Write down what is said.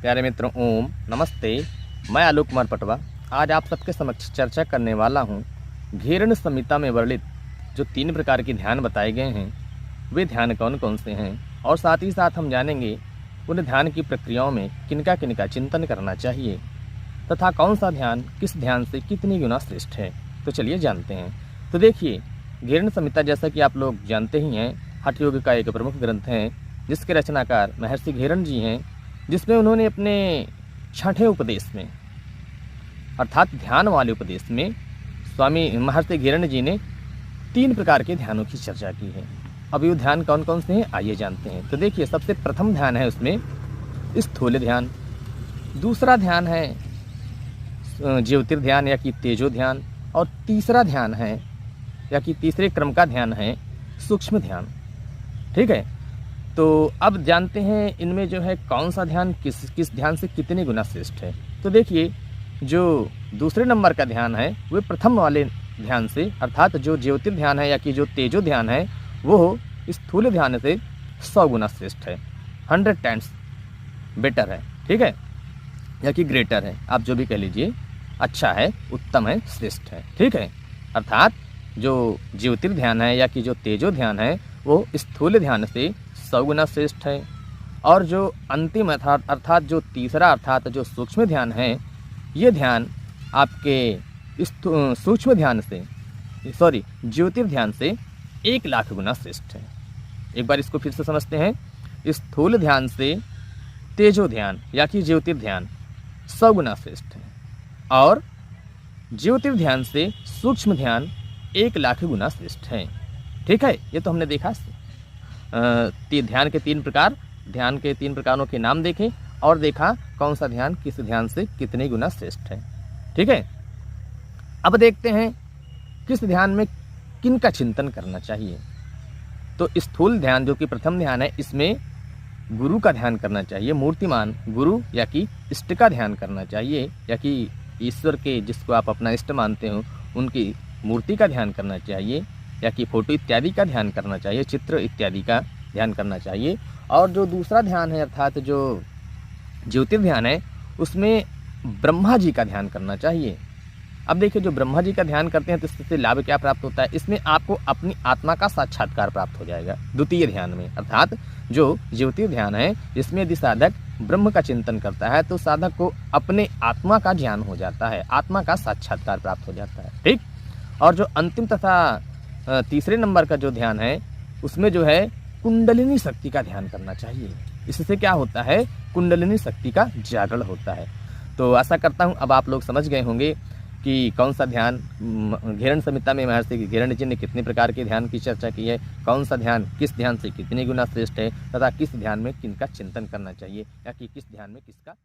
प्यारे मित्रों, ओम नमस्ते। मैं आलोक कुमार पटवा आज आप सबके समक्ष चर्चा करने वाला हूँ। घेरण संहिता में वर्णित जो 3 प्रकार के ध्यान बताए गए हैं वे ध्यान कौन कौन से हैं, और साथ ही साथ हम जानेंगे उन ध्यान की प्रक्रियाओं में किनका किनका चिंतन करना चाहिए तथा कौन सा ध्यान किस ध्यान से कितनी गुना श्रेष्ठ है। तो चलिए जानते हैं। तो देखिए, घेरण संहिता जैसा कि आप लोग जानते ही हैं, हठ योग का एक प्रमुख ग्रंथ है जिसके रचनाकार महर्षि घेरण जी हैं, जिसमें उन्होंने अपने 6ठे उपदेश में अर्थात ध्यान वाले उपदेश में स्वामी महर्षि घेरण जी ने 3 प्रकार के ध्यानों की चर्चा की है। अब ये ध्यान कौन कौन से हैं आइए जानते हैं। तो देखिए, सबसे प्रथम ध्यान है उसमें स्थूल ध्यान, दूसरा ध्यान है ज्योतिर्ध्यान या कि तेजो ध्यान, और तीसरा ध्यान है या कि तीसरे क्रम का ध्यान है सूक्ष्म ध्यान। ठीक है, तो अब जानते हैं इनमें जो है कौन सा ध्यान किस ध्यान से कितने गुना श्रेष्ठ है। तो देखिए, जो दूसरे नंबर का ध्यान है वो प्रथम वाले ध्यान से अर्थात जो ज्योतिर्ध्यान है या कि जो तेजो ध्यान है वो स्थूल ध्यान से 100 गुना श्रेष्ठ है, 100 टाइम्स बेटर है। ठीक है, या कि ग्रेटर है, आप जो भी कह लीजिए, अच्छा है, उत्तम है, श्रेष्ठ है। ठीक है, अर्थात जो ज्योतिर्ध्यान है या कि जो तेजो ध्यान है वो स्थूल ध्यान से 100 गुना श्रेष्ठ है, और जो अंतिम अर्थात जो तीसरा अर्थात जो सूक्ष्म ध्यान है, ये ध्यान आपके सूक्ष्म ध्यान से ज्योतिर्ध्यान से 1 लाख गुना श्रेष्ठ है। एक बार इसको फिर से समझते हैं। स्थूल ध्यान से तेजो ध्यान या कि ज्योतिर्ध्यान 100 गुना श्रेष्ठ है, और ज्योतिर्ध्यान से सूक्ष्म ध्यान 1 लाख गुना श्रेष्ठ है। ठीक है, ये तो हमने देखा ध्यान के 3 प्रकार, ध्यान के 3 प्रकारों के नाम देखे और देखा कौन सा ध्यान किस ध्यान से कितने गुना श्रेष्ठ है। ठीक है, अब देखते हैं किस ध्यान में किनका चिंतन करना चाहिए। तो स्थूल ध्यान जो कि प्रथम ध्यान है, इसमें गुरु का ध्यान करना चाहिए, मूर्तिमान गुरु या कि इष्ट का ध्यान करना चाहिए, या कि ईश्वर के जिसको आप अपना इष्ट मानते हो उनकी मूर्ति का ध्यान करना चाहिए, या कि फोटो इत्यादि का ध्यान करना चाहिए, चित्र इत्यादि का ध्यान करना चाहिए। और जो दूसरा ध्यान है अर्थात जो ज्योतिर्ध्यान है, उसमें ब्रह्मा जी का ध्यान करना चाहिए। अब देखिए, जो ब्रह्मा जी का ध्यान करते हैं तो इससे लाभ क्या प्राप्त होता है, इसमें आपको अपनी आत्मा का साक्षात्कार प्राप्त हो जाएगा। द्वितीय ध्यान में अर्थात जो ज्योतिर्ध्यान है, जिसमें यदि साधक ब्रह्म का चिंतन करता है तो साधक को अपने आत्मा का ज्ञान हो जाता है, आत्मा का साक्षात्कार प्राप्त हो जाता है। ठीक, और जो अंतिम तथा तीसरे नंबर का जो ध्यान है, उसमें जो है कुंडलिनी शक्ति का ध्यान करना चाहिए। इससे क्या होता है, कुंडलिनी शक्ति का जागरण होता है। तो आशा करता हूँ अब आप लोग समझ गए होंगे कि कौन सा ध्यान घेरण संहिता में महर्षि घेरण जी ने कितने प्रकार के ध्यान की चर्चा की है, कौन सा ध्यान किस ध्यान से कितने गुना श्रेष्ठ है, तथा किस ध्यान में किनका चिंतन करना चाहिए या कि किस ध्यान में किसका